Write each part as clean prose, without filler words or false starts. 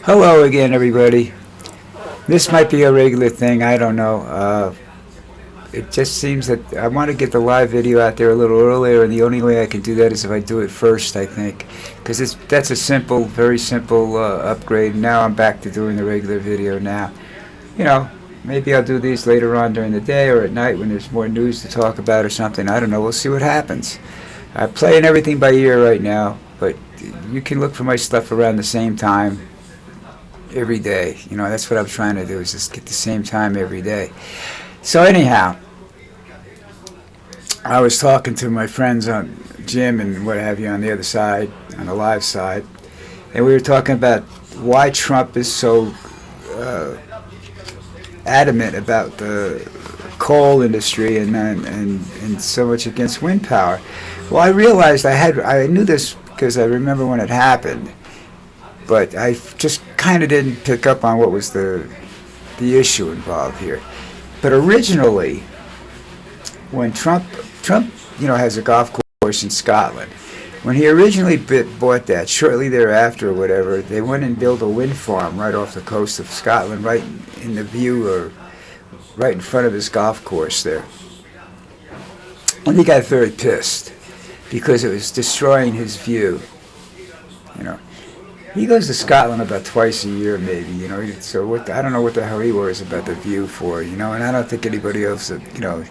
Hello again, everybody. This might be a regular thing. I don't know. It just seems that I want to get the live video out there a little earlier, and the only way I can do that is if I do it first, I think. Because that's a simple, very simple upgrade. Now I'm back to doing the regular video now. You know, maybe I'll do these later on during the day or at night when there's more news to talk about or something. I don't know. We'll see what happens. I'm playing everything by ear right now, but you can look for my stuff around the same time every day. You know, that's what I'm trying to do, is just get the same time every day. So anyhow, I was talking to my friends on Jim and what have you on the other side, on the live side, and we were talking about why Trump is so adamant about the coal industry and so much against wind power. Well, I realized I knew this because I remember when it happened, but I just kind of didn't pick up on what was the issue involved here. But originally, when Trump, has a golf course in Scotland. When he originally bought that, shortly thereafter or whatever, they went and built a wind farm right off the coast of Scotland, right in the view, or right in front of his golf course there. And he got very pissed because it was destroying his view. You know, he goes to Scotland about twice a year, maybe. You know, so I don't know what the hell he worries about the view for. You know, and I don't think anybody else. You know,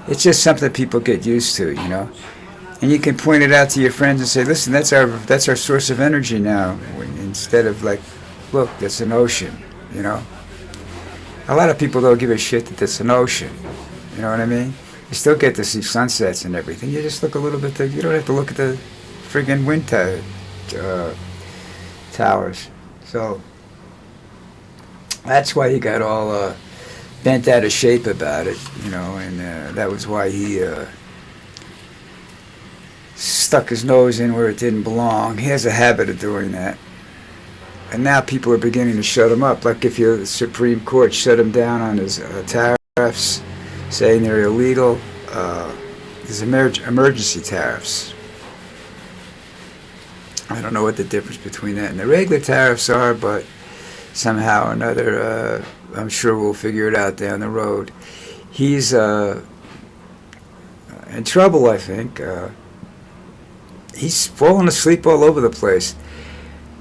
it's just something people get used to. You know, and you can point it out to your friends and say, "Listen, that's our source of energy now." Instead of like, "Look, that's an ocean." You know, a lot of people don't give a shit that that's an ocean. You know what I mean? You still get to see sunsets and everything. You just look a little bit. You don't have to look at the friggin' wind towers. So that's why he got all bent out of shape about it, you know, and that was why he stuck his nose in where it didn't belong. He has a habit of doing that. And now people are beginning to shut him up. Like if the Supreme Court shut him down on his tariffs, saying they're illegal, there's emergency tariffs. I don't know what the difference between that and the regular tariffs are, but somehow or another, I'm sure we'll figure it out down the road. He's in trouble, I think. He's falling asleep all over the place,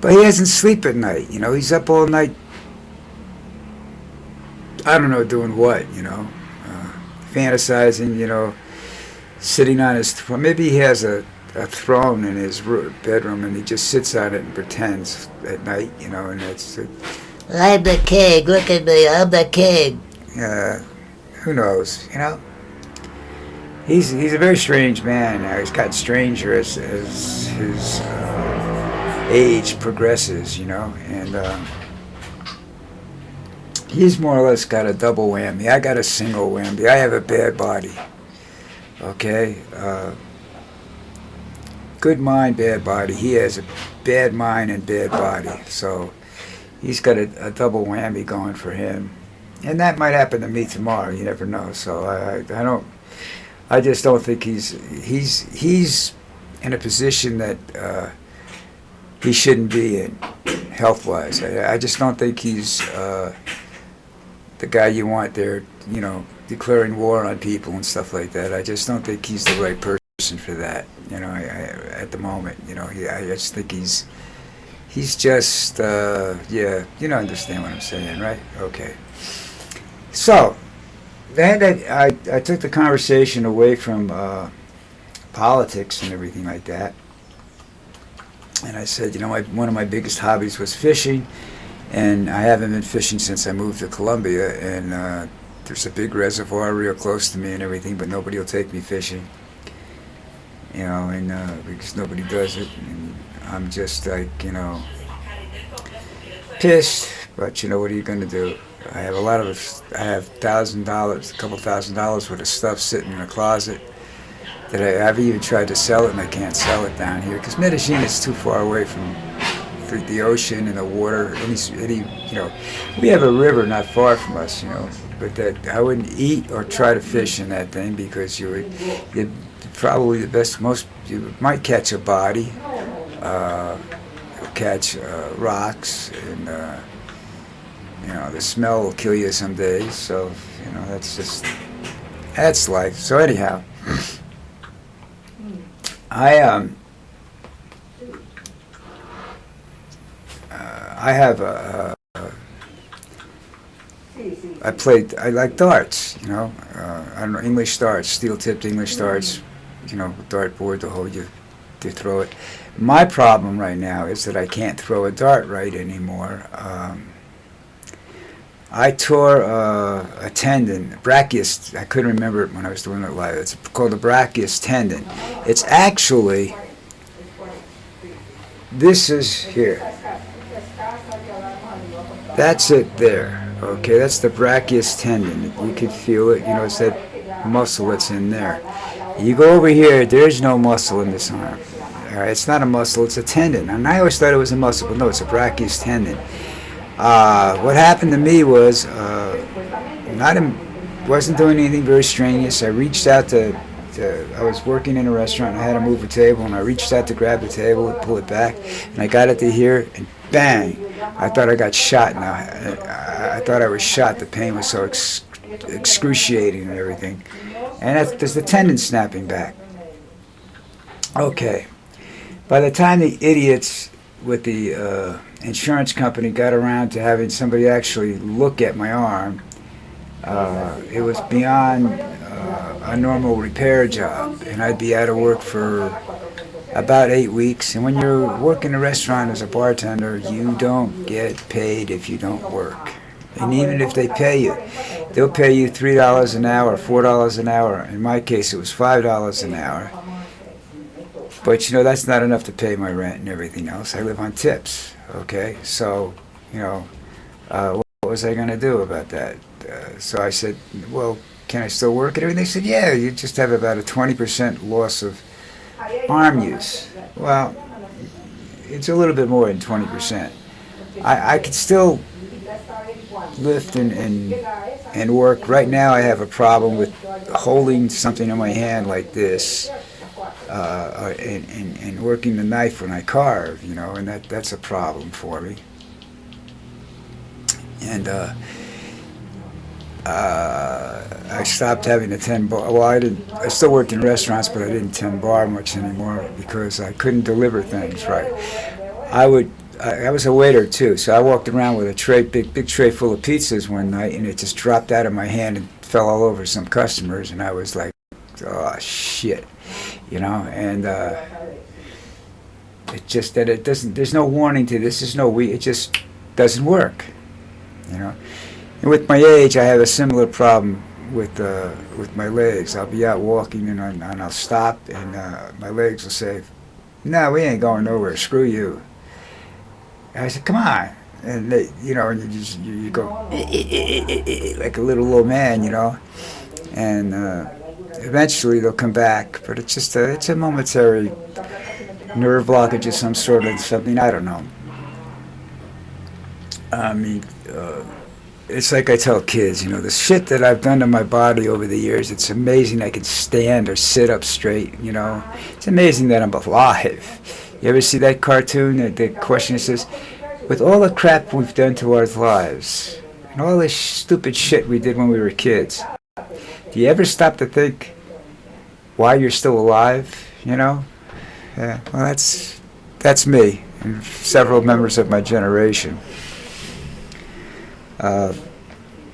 but he doesn't sleep at night. You know, he's up all night. I don't know doing what. You know, fantasizing. You know, sitting on his throne. Maybe he has a throne in his bedroom, and he just sits on it and pretends at night, you know, and that's I'm the king, look at me, I'm the king. Who knows, you know? He's a very strange man now. He's gotten stranger as his age progresses, you know, and he's more or less got a double whammy. I got a single whammy. I have a bad body, okay? Good mind, bad body. He has a bad mind and bad body. So he's got a double whammy going for him. And that might happen to me tomorrow. You never know. So I just don't think he's in a position that he shouldn't be in, health-wise. I just don't think he's the guy you want there, you know, declaring war on people and stuff like that. I just don't think he's the right person for that, you know. At the moment, you know, I just think he's just yeah, you don't understand what I'm saying, right? Okay. So then I took the conversation away from politics and everything like that, and I said, you know, one of my biggest hobbies was fishing, and I haven't been fishing since I moved to Columbia, and there's a big reservoir real close to me and everything, but nobody will take me fishing. You know, and because nobody does it, and I'm just like, you know, pissed. But you know, what are you going to do? I have $1,000, a couple $1,000 worth of stuff sitting in a closet that I've even tried to sell it, and I can't sell it down here because Medellin is too far away from the ocean and the water. You know, we have a river not far from us, you know, but that I wouldn't eat or try to fish in that thing because you'd probably you might catch a body, You'll catch rocks, and the smell will kill you some days. So that's life. So anyhow, I I have I like darts, I don't know, English darts, steel-tipped English darts, dartboard to hold you, to throw it. My problem right now is that I can't throw a dart right anymore. I tore a tendon, brachius, I couldn't remember it when I was doing it live. It's called the brachius tendon. It's actually, this is here. That's it there. Okay, that's the brachius tendon. You can feel it. It's that muscle that's in there. You go over here, there's no muscle in this arm. All right, it's not a muscle, it's a tendon. And I always thought it was a muscle, but no, it's a brachius tendon. What happened to me was, wasn't doing anything very strenuous. I reached out I was working in a restaurant, I had to move a table, and I reached out to grab the table and pull it back, and I got it to here, and bang! I thought I got shot. Now I thought I was shot. The pain was so excruciating and everything. And there's the tendon snapping back. Okay. By the time the idiots with the insurance company got around to having somebody actually look at my arm, it was beyond a normal repair job, and I'd be out of work for about 8 weeks. And when you're working a restaurant as a bartender, you don't get paid if you don't work. And even if they pay you, they'll pay you $3 an hour, $4 an hour. In my case, it was $5 an hour. But that's not enough to pay my rent and everything else. I live on tips. Okay, so what was I going to do about that? So I said, well, can I still work and everything? They said, yeah, you just have about a 20% loss of arm use. Well, it's a little bit more than 20%. I could still lift and work. Right now I have a problem with holding something in my hand like this and working the knife when I carve, and that's a problem for me. And I stopped having to tend bar. Well, I still worked in restaurants, but I didn't tend bar much anymore because I couldn't deliver things right. I was a waiter too, so I walked around with a big tray full of pizzas one night, and it just dropped out of my hand and fell all over some customers, and I was like, oh shit, and it just that it doesn't. There's no warning to this. It just doesn't work, And with my age, I have a similar problem with my legs. I'll be out walking and I'll stop, and my legs will say, "No, we ain't going nowhere. Screw you." And I said, "Come on," and they, and you go like a little old man, and eventually they'll come back. But it's a momentary nerve blockage of some sort of something. I don't know. I mean. It's like I tell kids, the shit that I've done to my body over the years, it's amazing I can stand or sit up straight, It's amazing that I'm alive. You ever see that cartoon? The question says, with all the crap we've done to our lives, and all this stupid shit we did when we were kids, do you ever stop to think why you're still alive, Yeah, well, that's me and several members of my generation.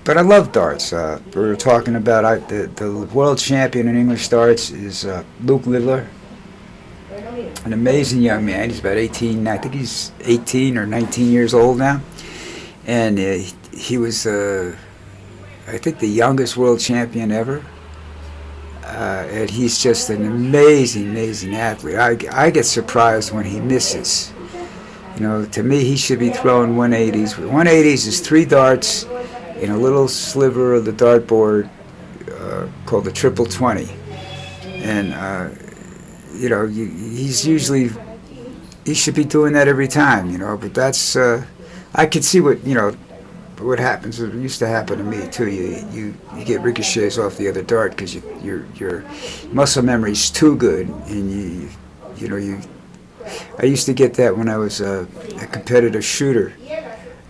But I love darts. We were talking about the world champion in English darts is Luke Littler, an amazing young man. He's about 18. I think he's 18 or 19 years old now, and he was, I think, the youngest world champion ever. And he's just an amazing athlete. I get surprised when he misses. To me, he should be throwing 180s. 180s is 3 darts in a little sliver of the dartboard called the triple 20. And, he should be doing that every time, But that's, I can see what happens. It used to happen to me, too. You get ricochets off the other dart because your muscle memory's too good, and you I used to get that when I was a competitive shooter.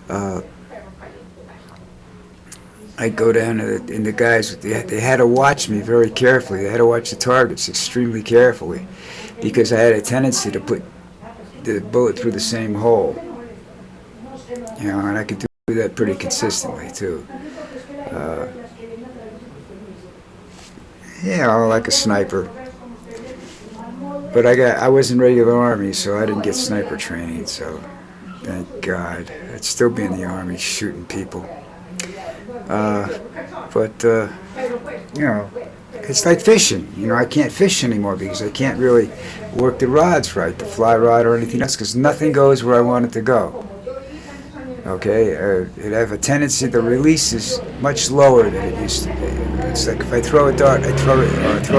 Uh, I'd go down to and the guys, they had to watch me very carefully. They had to watch the targets extremely carefully because I had a tendency to put the bullet through the same hole. You know, and I could do that pretty consistently too. Uh, like a sniper. But I was in regular Army, so I didn't get sniper training, so thank God. I'd still be in the Army shooting people. But you know, it's like fishing. You know, I can't fish anymore because I can't really work the rods right, the fly rod or anything else, because nothing goes where I want it to go. Okay, it have a tendency, the release is much lower than it used to be. It's like if I throw a dart, I throw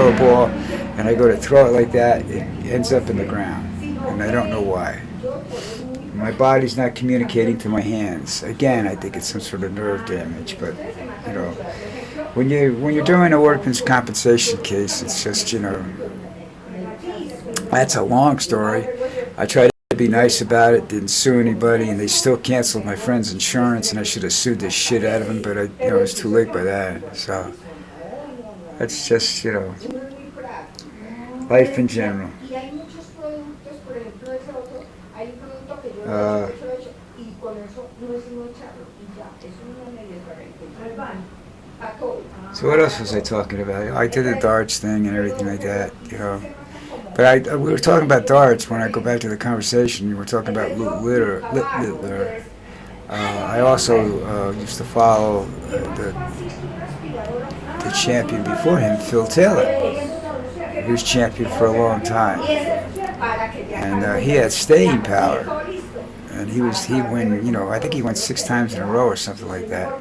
a ball, and I go to throw it like that, it ends up in the ground, and I don't know why. My body's not communicating to my hands. Again, I think it's some sort of nerve damage, but you know, when you're doing a workman's compensation case, it's just, you know, that's a long story. I tried to be nice about it, didn't sue anybody, and they still canceled my friend's insurance, and I should have sued the shit out of him, but it was too late by that. So that's just, you know, life in general. So what else was I talking about? I did the darts thing and everything like that, you know. But we were talking about darts when I go back to the conversation. You were talking about Littler. I also used to follow the champion before him, Phil Taylor. He was champion for a long time, and he had staying power. And he won, you know, I think he won 6 times in a row or something like that.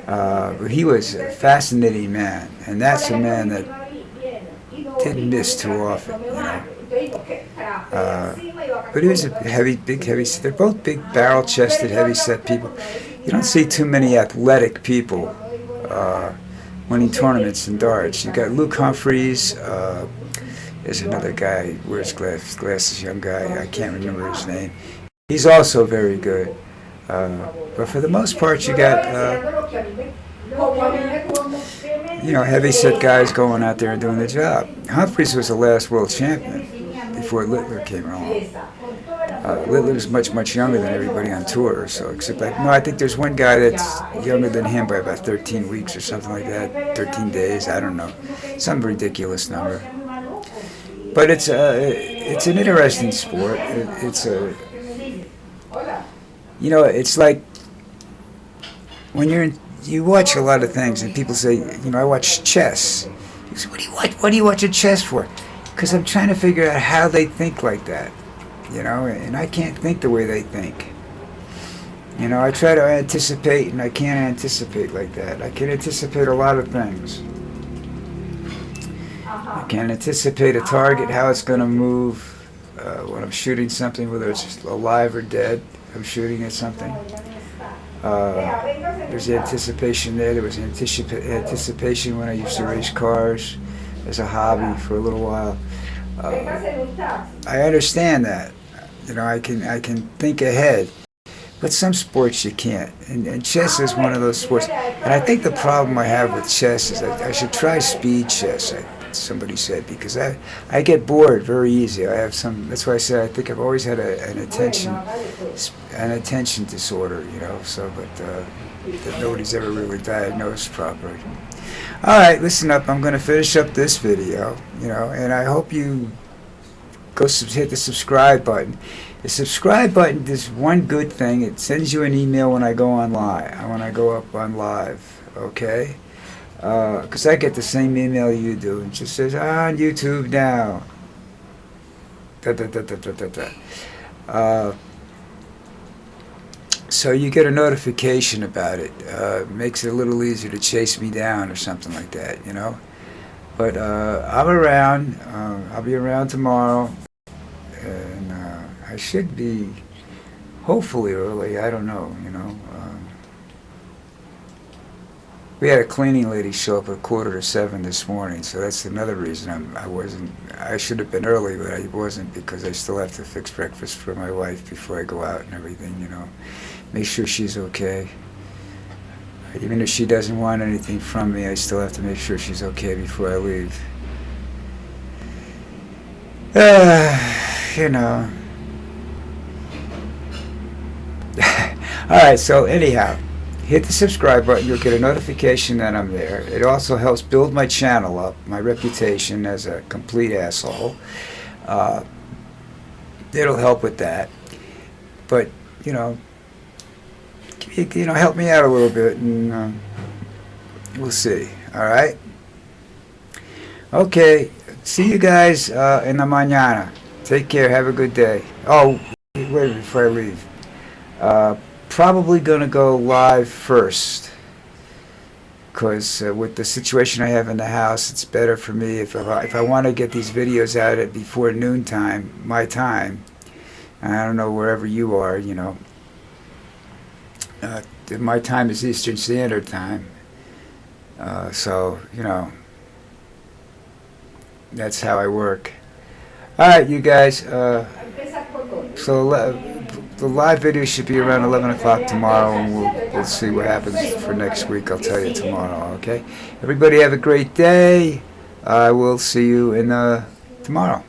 But he was a fascinating man, and that's a man that didn't miss too often, you know. But he was a big heavy. They're both big barrel-chested, heavy-set people. You don't see too many athletic people winning tournaments in darts. You got Luke Humphreys. There's another guy, wears glasses, young guy. I can't remember his name. He's also very good. But for the most part, you got, you know, heavy-set guys going out there and doing the job. Humphreys was the last world champion before Littler came along. Littler's much younger than everybody on tour. So, except I think there's one guy that's younger than him by about 13 weeks or something like that. 13 days, I don't know, some ridiculous number. But it's an interesting sport. You know, it's like when you watch a lot of things and people say, you know, I watch chess. You say, what do you watch a chess for? Because I'm trying to figure out how they think like that, you know, and I can't think the way they think. You know, I try to anticipate, and I can't anticipate like that. I can anticipate a lot of things. I can anticipate a target, how it's going to move when I'm shooting something, whether it's alive or dead. I'm shooting at something. There's anticipation there. There was anticipation when I used to race cars as a hobby for a little while. I understand that. You know, I can think ahead. But some sports you can't. And chess is one of those sports. And I think the problem I have with chess is that I should try speed chess, somebody said, because I get bored very easy. I have that's why I said I think I've always had an attention disorder, you know, so, but that nobody's ever really diagnosed properly. All right, listen up. I'm going to finish up this video, you know, and I hope you go hit the subscribe button. The subscribe button does one good thing. It sends you an email when I go on live, when I go up on live, okay? Because I get the same email you do. It just says, on YouTube now. So you get a notification about it. Makes it a little easier to chase me down or something like that, you know? But I'm around. I'll be around tomorrow. And I should be, hopefully early. I don't know, you know. We had a cleaning lady show up at 6:45 this morning, so that's another reason I wasn't. I should have been early, but I wasn't because I still have to fix breakfast for my wife before I go out and everything. You know, make sure she's okay. Even if she doesn't want anything from me, I still have to make sure she's okay before I leave. You know. All right. So anyhow, hit the subscribe button. You'll get a notification that I'm there. It also helps build my channel up, my reputation as a complete asshole. It'll help with that. But help me out a little bit, and we'll see. All right. Okay. See you guys in the mañana. Take care. Have a good day. Oh, wait before I leave. Probably going to go live first because with the situation I have in the house, it's better for me if I want to get these videos out at before noontime, my time. I don't know wherever you are, my time is Eastern Standard Time. So, that's how I work. All right, you guys. The live video should be around 11 o'clock tomorrow, and we'll see what happens for next week. I'll tell you tomorrow, okay? Everybody have a great day. I will see you tomorrow.